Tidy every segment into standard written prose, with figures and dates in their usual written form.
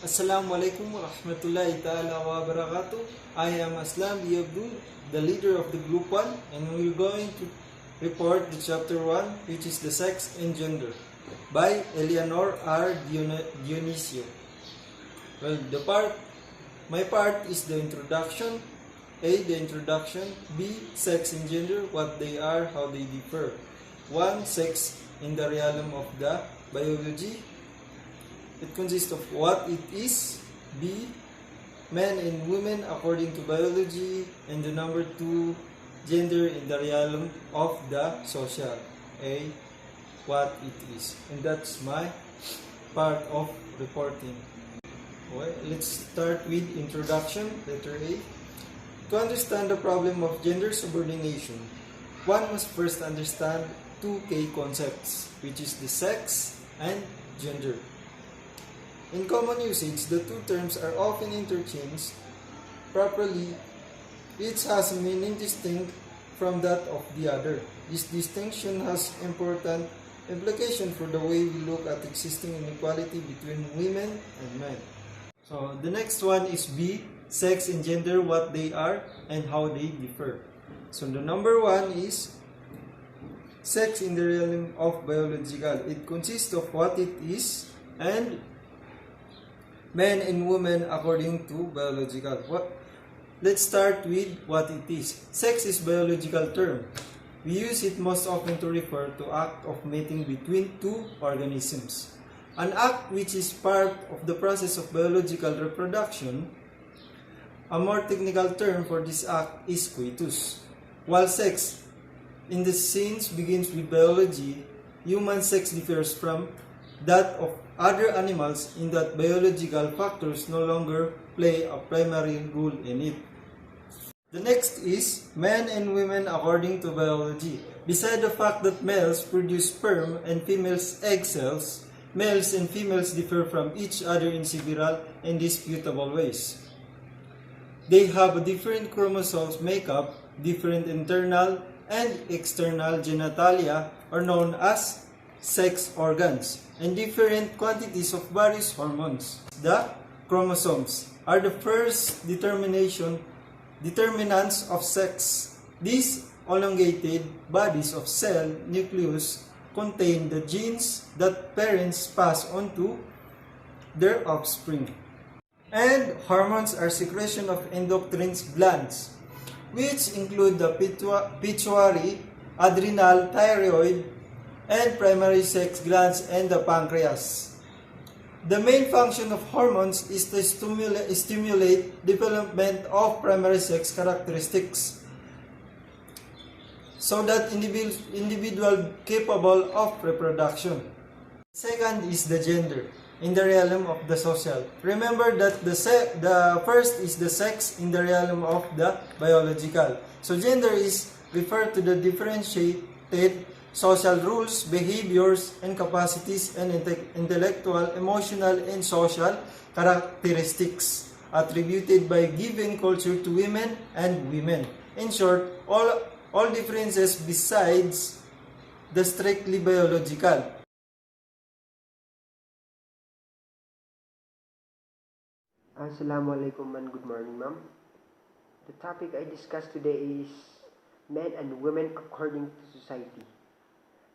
Assalamualaikum warahmatullahi ta'ala wa barakatuh. I am Aslam B. Abdul, the leader of the Group 1, and we're going to report the Chapter 1, which is the Sex and Gender, by Eleanor R. Dionisio. Well, my part is the introduction. A. The introduction. B. Sex and gender, what they are, how they differ. 1. Sex in the realm of the biology. It consists of what it is. B. Men and women according to biology. And the number 2, gender in the realm of the social. A. What it is. And that's my part of reporting. Well, let's start with introduction, letter A. To understand the problem of gender subordination, one must first understand two key concepts, which is the sex and gender. In common usage, the two terms are often interchanged properly. Each has a meaning distinct from that of the other. This distinction has important implication for the way we look at existing inequality between women and men. So the next one is B, sex and gender, what they are and how they differ. So the number 1 is sex in the realm of biological. It consists of what it is and men and women according to biological. Let's start with what it is. Sex is biological term. We use it most often to refer to act of mating between two organisms. An act which is part of the process of biological reproduction. A more technical term for this act is coitus. While sex in the sense begins with biology, human sex differs from that of other animals in that biological factors no longer play a primary role in it. The next is men and women according to biology. Beside the fact that males produce sperm and females egg cells, males and females differ from each other in several indisputable ways. They have a different chromosomes makeup, different internal and external genitalia, are known as sex organs, and different quantities of various hormones. The chromosomes are the first determinants of sex. These elongated bodies of cell nucleus contain the genes that parents pass on to their offspring. And hormones are secretion of endocrine glands, which include the pituitary, adrenal, thyroid, and primary sex glands and the pancreas. The main function of hormones is to stimulate development of primary sex characteristics so that individual capable of reproduction. Second is the gender in the realm of the social. Remember that the first is the sex in the realm of the biological. So gender is referred to the differentiated social rules, behaviors, and capacities and intellectual, emotional, and social characteristics attributed by given culture to women and women. In short, all differences besides the strictly biological. Assalamualaikum and good morning, ma'am. The topic I discussed today is men and women according to society.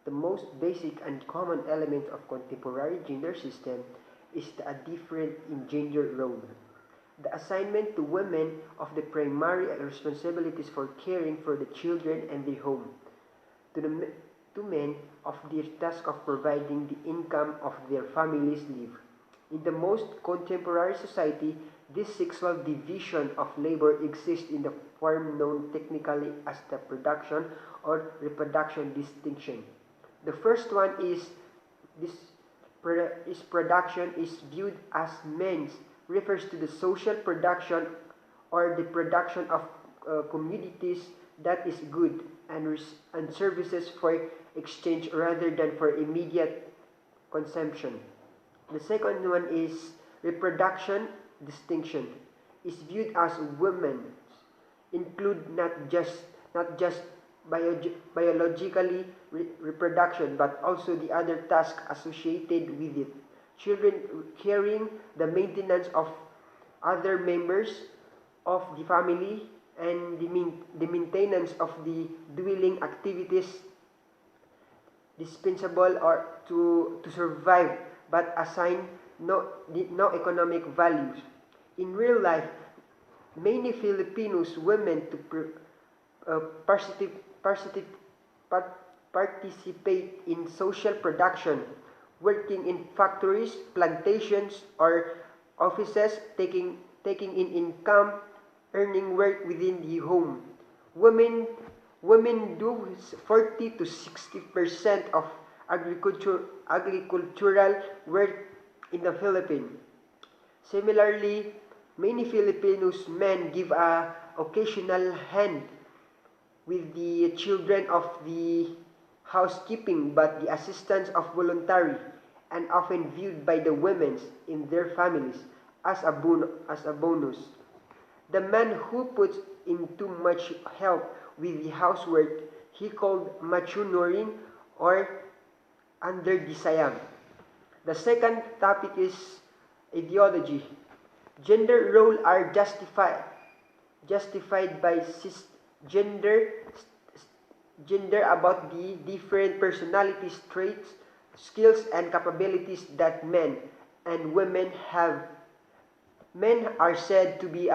The most basic and common element of contemporary gender system is the difference in gender role. The assignment to women of the primary responsibilities for caring for the children and the home, to men of their task of providing the income of their families live. In the most contemporary society, this sexual division of labor exists in the form known technically as the production or reproduction distinction. The first one is production is viewed as men's, refers to the social production or the production of commodities that is good and services for exchange rather than for immediate consumption. The second one is reproduction distinction, is viewed as women include not just biologically reproduction but also the other tasks associated with it, caring the maintenance of other members of the family, and the maintenance of the dwelling activities dispensable or to survive, but assign no economic values. In real life, many Filipinos women to participate in social production, working in factories, plantations, or offices, taking in income, earning work within the home. Women women do 40 to 60% of agricultural work in the Philippines. Similarly, many Filipinos men give a occasional hand with the children of the housekeeping, but the assistance of voluntary and often viewed by the women in their families as a bonus. The man who puts in too much help with the housework he called machunuring or underdesayang. The second topic is ideology. Gender roles are justified by gender gender about the different personalities, traits, skills, and capabilities that men and women have. Men are said to be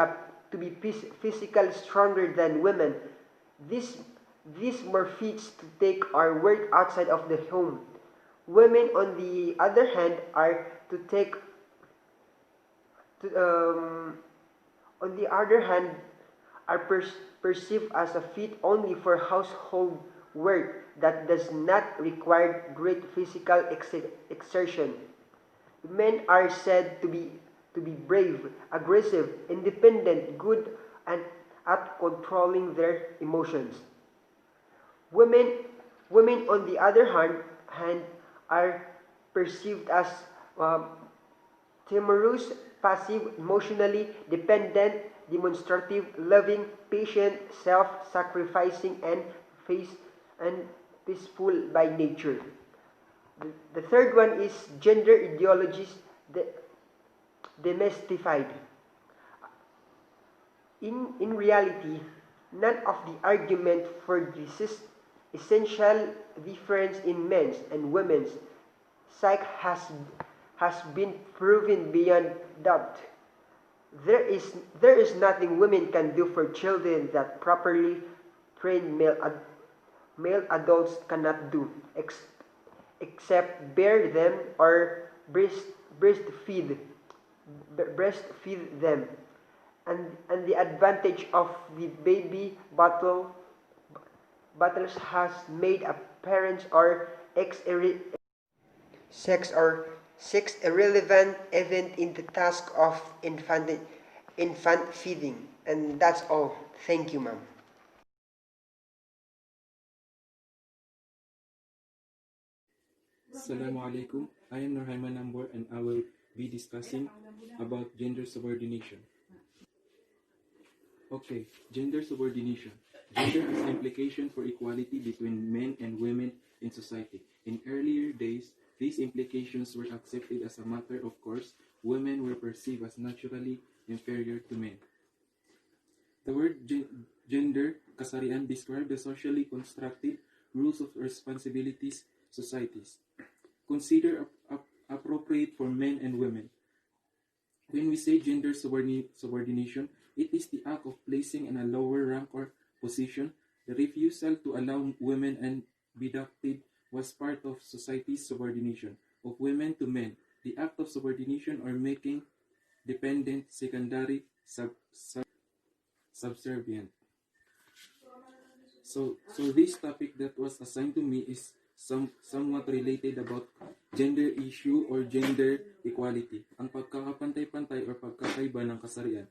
physically stronger than women. This this more fits to take our work outside of the home. Women, on the other hand, are to take to, on the other hand, are perceived as a fit only for household work that does not require great physical exertion. Men are said to be brave, aggressive, independent, good, and at controlling their emotions. Women, women on the other hand are perceived as um, timorous, passive, emotionally dependent, demonstrative, loving, patient, self-sacrificing, and face and peaceful by nature. The third one is gender ideologies demystified. In reality, none of the argument for this essential difference in men's and women's psyche has been proven beyond doubt. There is nothing women can do for children that properly trained male adults cannot do, except bear them or breastfeed them. And the advantage of the baby bottles has made a parents or sex or sex irrelevant event in the task of infant feeding. And that's all. Thank you, ma'am. Assalamu alaikum. I am Nurhaiman Nambor and I will be discussing about gender subordination. Okay, gender subordination. Gender has implication for equality between men and women in society. In earlier days, these implications were accepted as a matter of course. Women were perceived as naturally inferior to men. The word gender, kasarian, describes the socially constructed rules of responsibilities societies consider appropriate for men and women. When we say gender subordination, it is the act of placing in a lower rank or position. The refusal to allow women and be deducted was part of society's subordination of women to men. The act of subordination or making dependent, secondary, subservient. So this topic that was assigned to me is somewhat related about gender issue or gender equality, ang pagkakapantay-pantay or pagkakaiba ng kasarian.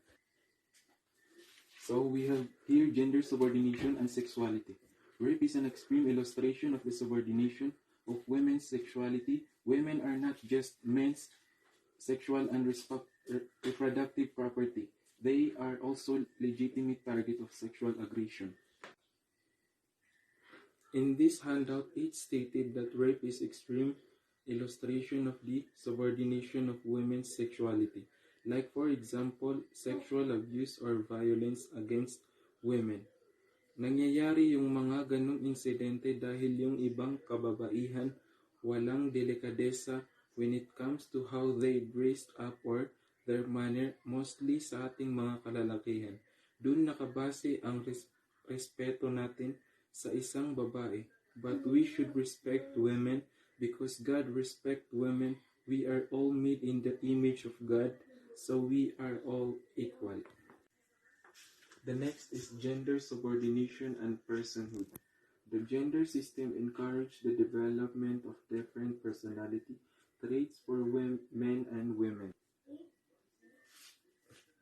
So we have here gender subordination and sexuality. Rape is an extreme illustration of the subordination of women's sexuality. Women are not just men's sexual and reproductive property. They are also legitimate target of sexual aggression. In this handout, it stated that rape is extreme illustration of the subordination of women's sexuality, like for example, sexual abuse or violence against women. Nangyayari yung mga ganong insidente dahil yung ibang kababaihan walang delikadesa when it comes to how they dressed up or their manner, mostly sa ating mga kalalakihan. Doon nakabase ang respeto natin sa isang babae. But we should respect women because God respect women. We are all made in the image of God, so we are all equal. The next is gender subordination and personhood. The gender system encouraged the development of different personality traits for men and women.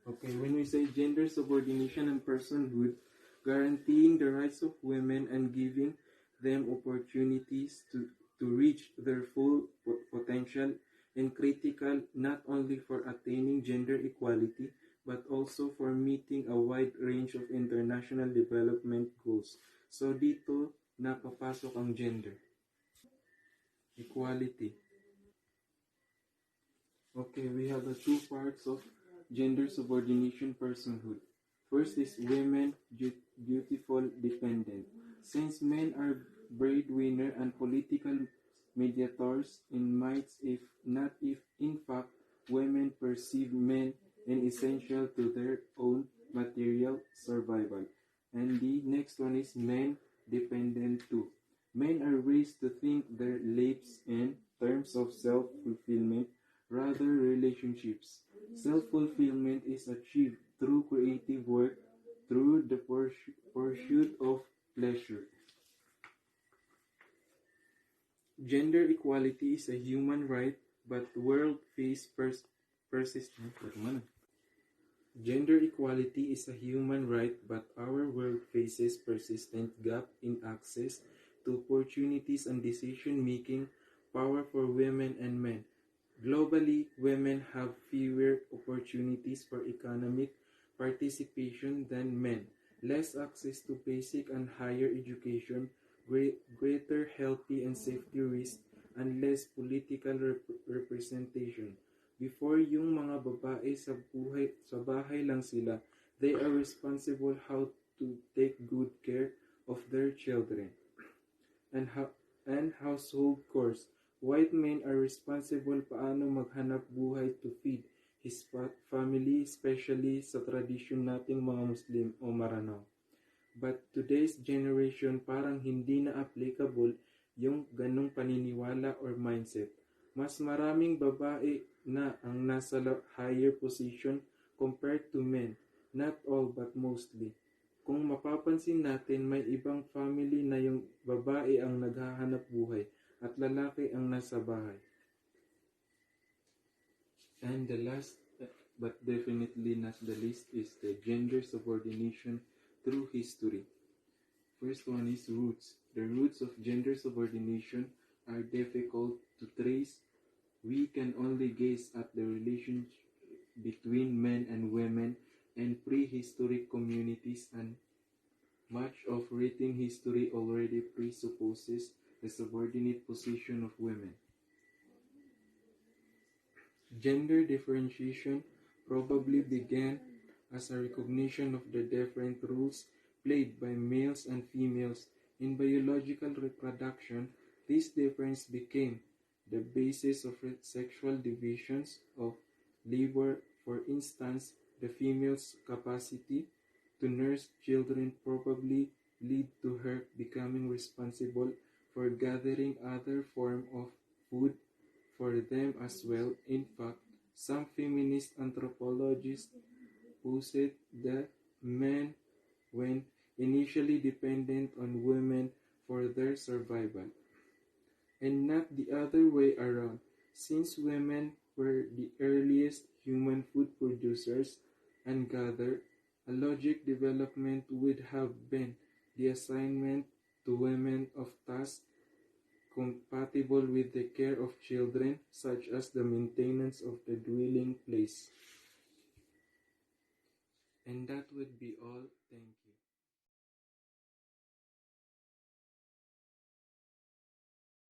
Okay, when we say gender subordination and personhood, guaranteeing the rights of women and giving them opportunities to reach their full potential and critical not only for attaining gender equality but also for meeting a wide range of international development goals. So dito napapasok ang gender equality. Okay, we have the two parts of gender subordination personhood. First is women dutiful dependent. Since men are breadwinner and political mediators in might if not if in fact women perceive men and essential to their own material survival. And the next one is men dependent too. Men are raised to think their lives in terms of self-fulfillment rather relationships. Self-fulfillment is achieved through creative work, through the pursuit of pleasure. Gender equality is a human right, but the world faces persistent. Gender equality is a human right, but our world faces persistent gap in access to opportunities and decision-making power for women and men. Globally, women have fewer opportunities for economic participation than men, less access to basic and higher education, greater healthy and safety risks, and less political representation. Before yung mga babae sa bahay lang sila, they are responsible how to take good care of their children and household chores. White men are responsible paano maghanap buhay to feed his family, especially sa tradisyon nating mga Muslim o Maranao. But today's generation parang hindi na applicable yung ganong paniniwala or mindset. Mas maraming babae na ang nasa higher position compared to men. Not all but mostly. Kung mapapansin natin, may ibang family na yung babae ang naghahanap buhay at lalaki ang nasa bahay. And the last, but definitely not the least, is the gender subordination through history. First one is roots. The roots of gender subordination are difficult to trace. We can only gaze at the relationship between men and women and prehistoric communities, and much of written history already presupposes the subordinate position of women. Gender differentiation probably began as a recognition of the different roles played by males and females in biological reproduction. This difference became the basis of sexual divisions of labor. For instance, the female's capacity to nurse children probably lead to her becoming responsible for gathering other form of food for them as well. In fact, some feminist anthropologists posit that men were initially dependent on women for their survival, and not the other way around. Since women were the earliest human food producers and gatherers, a logic development would have been the assignment to women of tasks compatible with the care of children, such as the maintenance of the dwelling place. And that would be all. Thank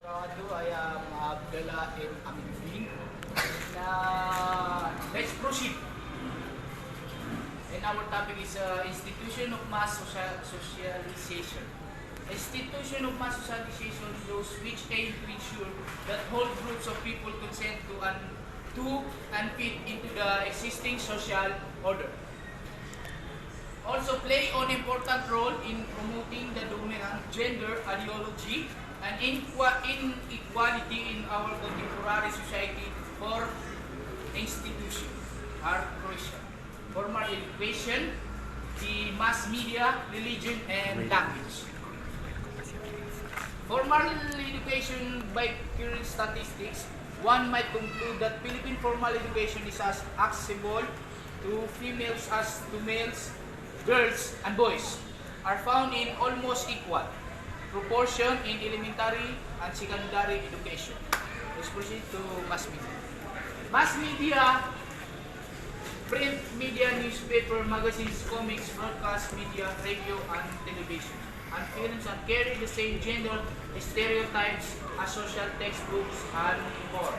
you. I am Abdullah M. Amin. Let's proceed. And our topic is institution of mass socialization. Institution of mass socialization is those which aim to ensure that whole groups of people consent to and fit into the existing social order. Also play an important role in promoting the dominant gender ideology and inequality in our contemporary society. For institution are crucial. Formal education, the mass media, religion, and language. Formal education, by current statistics, one might conclude that Philippine formal education is as accessible to females as to males. Girls and boys are found in almost equal proportion in elementary and secondary education. Let's proceed to mass media. Mass media, print media, newspaper, magazines, comics, broadcast media, radio, and television, and films, and carry the same gender stereotypes as social textbooks and more.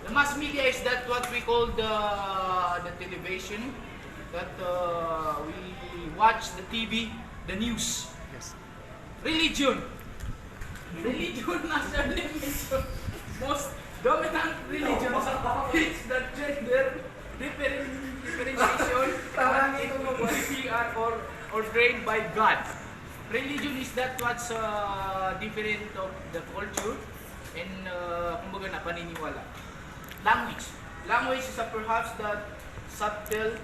The mass media is that what we call the television, that we watch the TV, the news. Yes. Religion. Religion as a most dominant religion is the gender differentiation and equality are ordained by God. Religion is that what's different of the culture and kumbaga na paniniwala. Language. Language is perhaps the subtle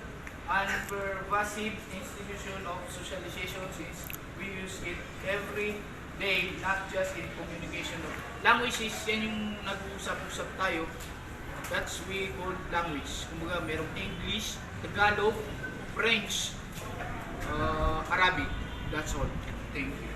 and pervasive institution of socialization since we use it every day, not just in communication. Language is yan yung nag-uusap-usap tayo. That's we call language. Kumbaga merong English, Tagalog, French, Arabic. That's all. Thank you.